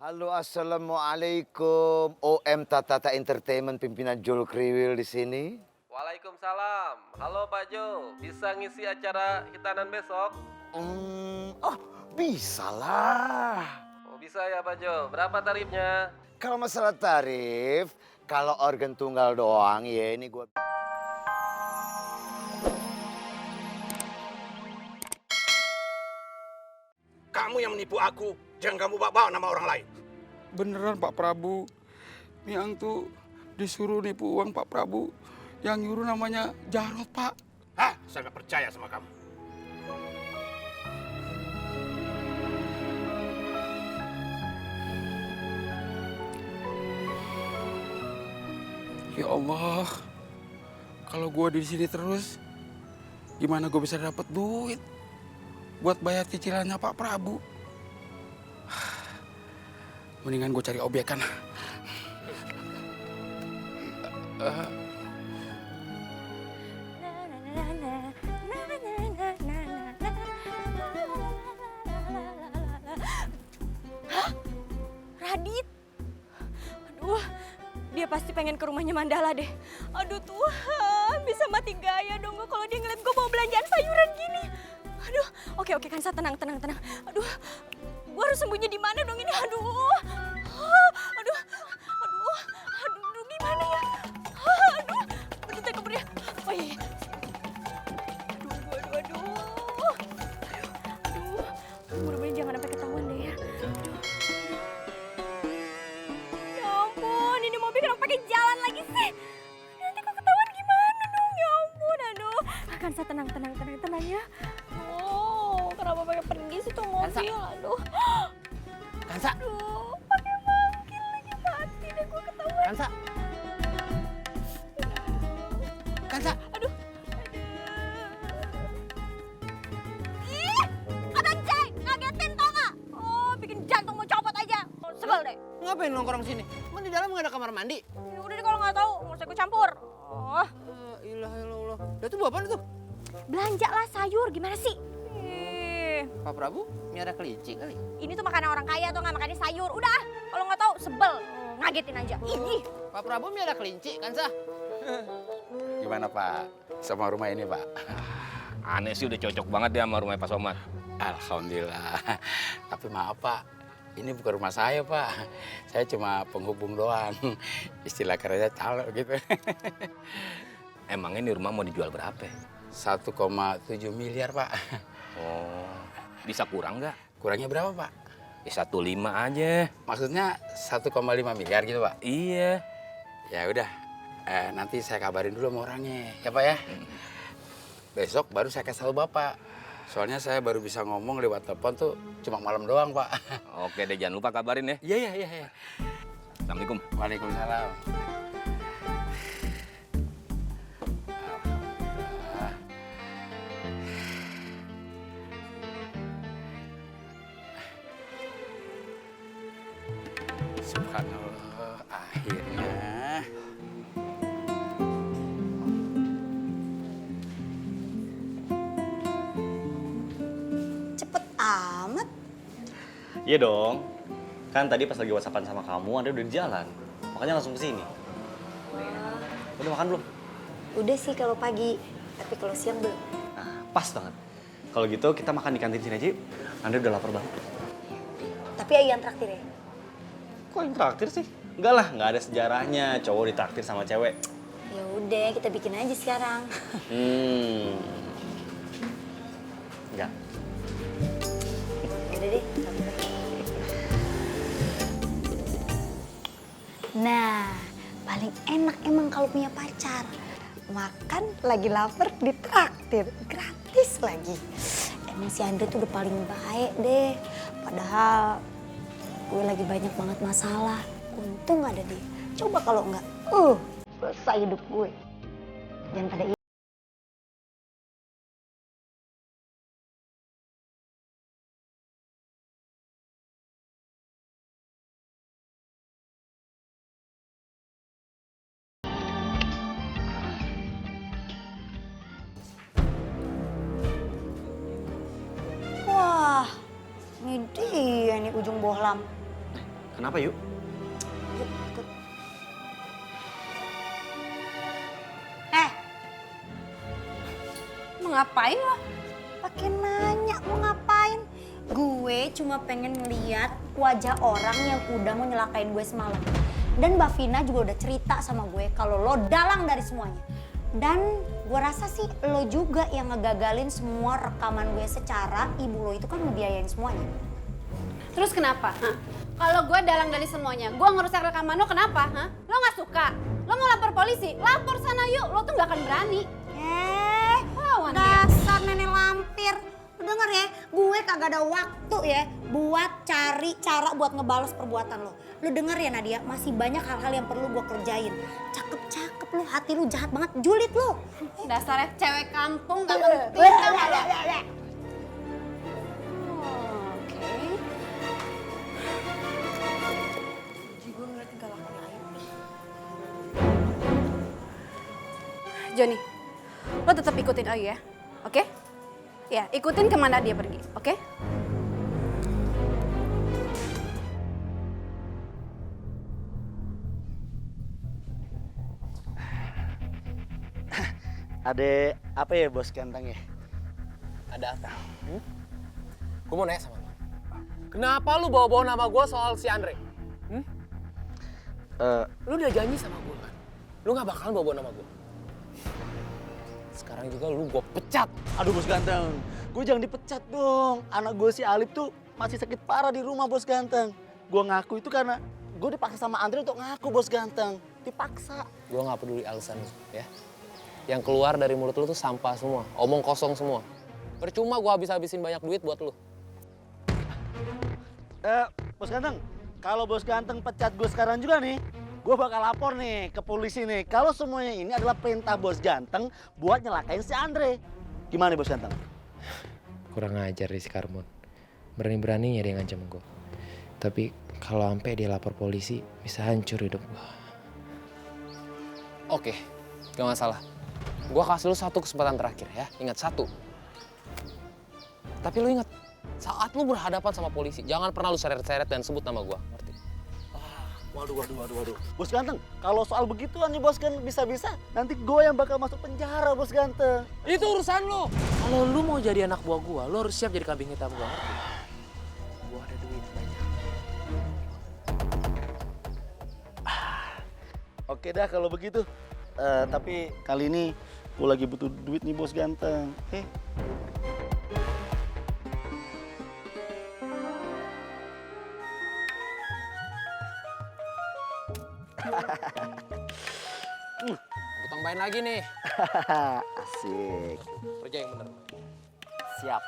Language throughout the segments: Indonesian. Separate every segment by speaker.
Speaker 1: Halo, assalamualaikum. OM Tata Entertainment pimpinan Jul Kriwil di sini.
Speaker 2: Waalaikumsalam. Halo Pak Jo, bisa ngisi acara hitanan besok?
Speaker 1: Oh, bisa lah.
Speaker 2: Oh bisa ya Pak Jo, berapa tarifnya?
Speaker 1: Kalau masalah tarif, kalau organ tunggal doang ya ini gua.
Speaker 3: Kamu yang menipu aku, jangan kamu bawa nama orang lain.
Speaker 4: Beneran Pak Prabu, Miang tuh disuruh nipu uang Pak Prabu. Yang nyuruh namanya Jarot, Pak.
Speaker 3: Hah, saya nggak percaya sama kamu.
Speaker 4: Ya Allah, kalau gua di sini terus, gimana gue bisa dapat duit buat bayar cicilannya Pak Prabu? Mendingan gue cari obyekan.
Speaker 5: Hah? Radit? Aduh, dia pasti pengen ke rumahnya Mandala deh. Aduh Tuhan, bisa mati gaya dong kalau dia ngeliat gue bawa belanjaan sayuran gini. Aduh, oke Kansa, tenang. Aduh, gue harus sembunyi di mana dong ini? Aduh, gimana ya? Aduh, kabur dia. Oh iya. Aduh, mudah-mudahan jangan sampai ketahuan deh ya. Ya ampun, ini mobil kenapa pakai jalan lagi sih? Nanti kok ketahuan gimana dong? Ya ampun, aduh. Kansa, tenang ya. Oh, kenapa pakai pergi sih tuh mobil? Aduh.
Speaker 1: Kansa,
Speaker 5: Aduh, pakai mangkil lagi, mati deh gue ketahuan.
Speaker 1: Kansa. Kansa.
Speaker 5: Aduh. Ih, Abang Jai, ngagetin tau gak? Oh, bikin jantung mau copot aja. Oh, sebel deh.
Speaker 6: Ngapain nongkrong sini? Emang di dalam nggak ada kamar mandi?
Speaker 5: Ya udah deh kalau nggak tahu, nggak usah ikut campur. Oh,
Speaker 6: Ilah. Udah tuh bawa apaan itu?
Speaker 5: belanja lah sayur, gimana sih? Ih,
Speaker 6: Pak Prabu, miara kelinci kali.
Speaker 5: ini tuh makanan orang kaya tuh nggak makannya sayur. Udah, kalau nggak tahu sebel, ngagetin aja. Ih.
Speaker 6: Pak Prabu miara kelinci, kan sah?
Speaker 4: Gimana Pak, sama rumah ini Pak?
Speaker 2: Aneh sih udah cocok banget ya sama rumahnya Pak Somad.
Speaker 4: Alhamdulillah. Tapi maaf Pak, ini bukan rumah saya Pak. Saya cuma penghubung doang. Istilah kerennya calo gitu.
Speaker 2: Emangnya ini rumah mau dijual berapa?
Speaker 4: 1,7 miliar Pak.
Speaker 2: Oh, bisa kurang nggak?
Speaker 4: Kurangnya berapa Pak?
Speaker 2: Ya 1,5 aja.
Speaker 4: Maksudnya 1,5 miliar gitu Pak?
Speaker 2: Iya.
Speaker 4: Ya udah, nanti saya kabarin dulu sama orangnya, ya Pak ya. Besok baru saya kasih tahu Bapak. Soalnya saya baru bisa ngomong lewat telepon tuh cuma malam doang Pak.
Speaker 2: Oke deh, jangan lupa kabarin ya.
Speaker 4: Iya.
Speaker 2: Assalamualaikum.
Speaker 4: Waalaikumsalam. Subhanallah, akhirnya.
Speaker 5: Cepet amat.
Speaker 7: Iya dong. Kan tadi pas lagi WhatsAppan sama kamu, Anda udah di jalan. Makanya langsung ke sini. Udah makan belum?
Speaker 8: Udah sih kalau pagi, tapi kalau siang belum.
Speaker 7: Nah, pas banget. Kalau gitu kita makan di kantin sini aja yuk. Anda udah lapar banget.
Speaker 8: Tapi Ayan traktir ya?
Speaker 7: Kok yang traktir sih? Enggak lah, nggak ada sejarahnya cowok ditraktir sama cewek.
Speaker 8: Ya udah, kita bikin aja sekarang.
Speaker 7: Enggak.
Speaker 8: Udah deh. Nah, paling enak emang kalau punya pacar. Makan lagi lapar ditraktir, gratis lagi. Emang si Andre tuh udah paling baik deh. Padahal gue lagi banyak banget masalah. Untung ada dia. Coba kalau enggak, selesai hidup gue. Jangan pada Wah, ini dia nih ujung bohlam.
Speaker 7: Kenapa yuk?
Speaker 8: Yuk, ikut.
Speaker 5: Mau ngapain lo?
Speaker 8: Pakai nanya mau ngapain? Gue cuma pengen ngeliat wajah orang yang udah mau nyelakain gue semalam. Dan Mbak Vina juga udah cerita sama gue kalau lo dalang dari semuanya. Dan gue rasa sih lo juga yang ngegagalin semua rekaman gue secara ibu lo itu kan ngebiayain semuanya.
Speaker 9: Terus kenapa? Hah? Kalau gue dalang dari semuanya, gue ngerusak rekaman lo kenapa? Hah? Lo nggak suka? Lo mau lapor polisi? Lapor sana yuk, lo tuh nggak akan berani.
Speaker 8: Lawan dasar nenek lampir. Lu denger ya, gue kagak ada waktu ya buat cari cara buat ngebales perbuatan lo. Lu denger ya Nadia, masih banyak hal-hal yang perlu gue kerjain. Cakep-cakep lu, hati lu jahat banget, julid lu.
Speaker 9: Dasarnya cewek kampung gak penting tau gak lo?
Speaker 8: Oke.
Speaker 9: Joni, lo tetap ikutin Ayu ya, oke? Ya, ikutin kemana dia pergi, oke?
Speaker 10: Ada apa ya bos ganteng ya?
Speaker 2: Ada apa? Gue mau nanya sama lo. Kenapa lu bawa-bawa nama gue soal si Andre? Lu udah janji sama gue kan? Lu gak bakalan bawa-bawa nama gue. Sekarang juga lu gue pecat.
Speaker 10: Aduh bos ganteng, gue jangan dipecat dong. Anak gue si Alip tuh masih sakit parah di rumah bos ganteng. Gue ngaku itu karena gue dipaksa sama Andre untuk ngaku bos ganteng. Dipaksa.
Speaker 2: Gue gak peduli alasan lu, ya. Yang keluar dari mulut lu tuh sampah semua, omong kosong semua. Percuma gue habis-habisin banyak duit buat lu.
Speaker 10: Bos ganteng, kalau bos ganteng pecat gue sekarang juga nih, gue bakal lapor nih ke polisi nih. Kalau semuanya ini adalah perintah bos ganteng buat nyelakain si Andre. Gimana bos ganteng?
Speaker 11: Kurang ajar si Karmon. Berani-beraninya dia ngancam gue. Tapi kalau sampai dia lapor polisi, bisa hancur hidup gue.
Speaker 2: Oke, gak masalah. Gue kasih lu satu kesempatan terakhir ya, ingat satu. Tapi lu ingat, saat lu berhadapan sama polisi, jangan pernah lu seret-seret dan sebut nama gue, ngerti?
Speaker 10: Waduh. Bos ganteng, kalau soal begituan nih bos kan bisa-bisa nanti gue yang bakal masuk penjara bos ganteng.
Speaker 2: Itu urusan lu. Kalau lu mau jadi anak buah gue, lu harus siap jadi kambing hitam gue, ngerti? Gue ada duit banyak.
Speaker 10: Oke dah kalau begitu. Tapi kali ini gue lagi butuh duit nih bos ganteng.
Speaker 2: Gue tambahin lagi nih.
Speaker 10: Asik.
Speaker 2: Kerja yang bener.
Speaker 10: Siap.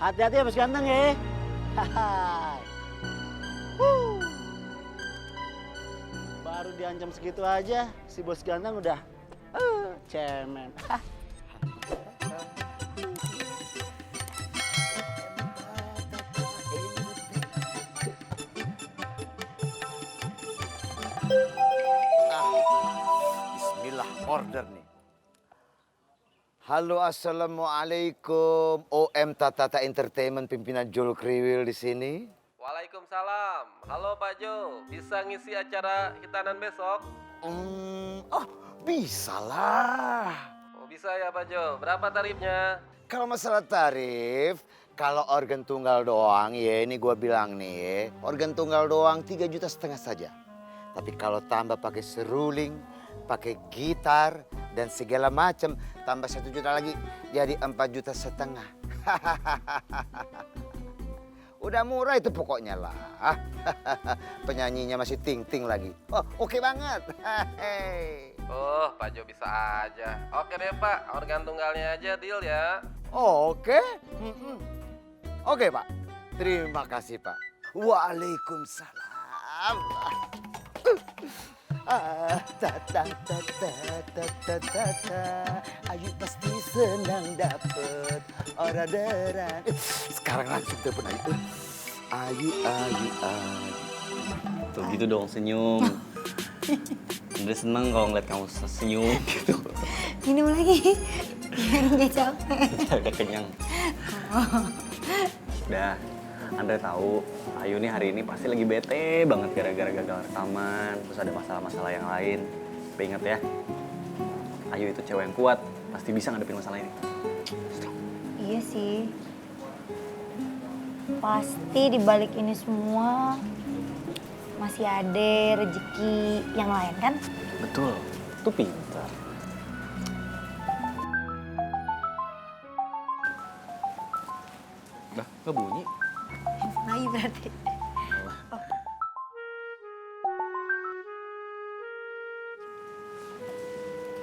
Speaker 10: Hati-hati ya bos ganteng ya. Baru diancam segitu aja, si bos ganteng udah cemen.
Speaker 1: Bismillah, order nih. Halo, assalamualaikum. OM Tata Entertainment pimpinan Jul Kriwil di sini.
Speaker 2: Waalaikumsalam. Halo Pak Jo, bisa ngisi acara hitanan besok?
Speaker 1: Bisa lah.
Speaker 2: Oh, bisa ya Pak Jo. Berapa tarifnya?
Speaker 1: Kalau masalah tarif, kalau organ tunggal doang ya, ini gua bilang nih ya, organ tunggal doang 3,5 juta saja. Tapi kalau tambah pakai seruling, pakai gitar dan segala macam, tambah 1 juta lagi, jadi 4,5 juta. Udah murah itu pokoknya lah. Penyanyinya masih ting-ting lagi. Oh, oke banget.
Speaker 2: Oh, Pak Jo bisa aja. Oke deh Pak, organ tunggalnya aja deal ya.
Speaker 1: Oke. Oke Pak, terima kasih Pak. Waalaikumsalam. Ayu pasti senang dapet orderan. Sekarang langsung telepon Ayu. Ayu.
Speaker 7: Tuh gitu dong, senyum. Andre seneng kalau ngeliat kamu senyum gitu.
Speaker 8: Minum lagi, biar nggak capek.
Speaker 7: Udah kenyang. Udah, Andre tahu Ayu nih hari ini pasti lagi bete banget gara-gara gagal rekaman, terus ada masalah-masalah yang lain. Tapi inget ya, Ayu itu cewek yang kuat, pasti bisa ngadepin masalah ini.
Speaker 8: Iya sih. Pasti di balik ini semua masih ada rezeki yang lain kan?
Speaker 7: Betul, itu pintar. Udah, nggak bunyi.
Speaker 8: Lagi berarti.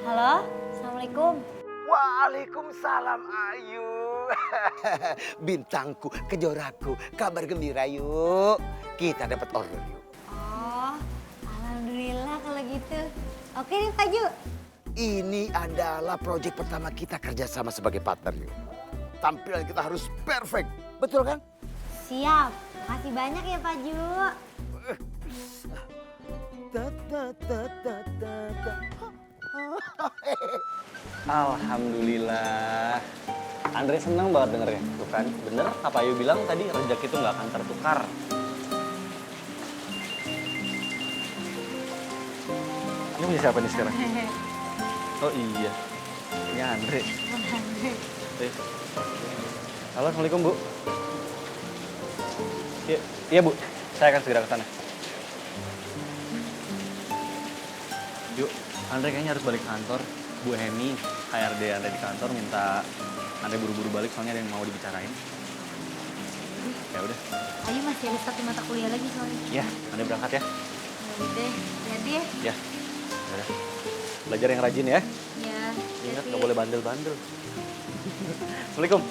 Speaker 8: Halo, Assalamualaikum.
Speaker 1: Waalaikumsalam Ayu. Bintangku, kejoraku, kabar gembira yuk. Kita dapat order yuk.
Speaker 8: Oh, alhamdulillah kalau gitu. Oke nih Pak Ju.
Speaker 1: Ini adalah proyek pertama kita kerjasama sebagai partner yuk. Tampilan kita harus perfect, betul kan?
Speaker 8: Siap. Makasih banyak ya Pak Ju.
Speaker 7: Alhamdulillah. Andre senang banget dengernya. Tuh kan, bener apa Ayu bilang tadi, rezeki itu nggak akan tertukar. Ini punya siapa nih sekarang? Oh iya, ini Andre. Halo, Assalamualaikum Bu. Iya Bu, saya akan segera ke sana. Yuk, Andre kayaknya harus balik kantor. Bu Hemi, HRD Andre di kantor minta Andre buru-buru balik soalnya ada yang mau dibicarain. Ya udah.
Speaker 8: Ayu masih ada 1 mata kuliah lagi soalnya.
Speaker 7: Iya, Andre berangkat ya.
Speaker 8: Udah, jadi ya.
Speaker 7: Ya. Udah. Belajar yang rajin ya.
Speaker 8: Ya.
Speaker 7: Ingat nggak boleh bandel-bandel. Assalamualaikum.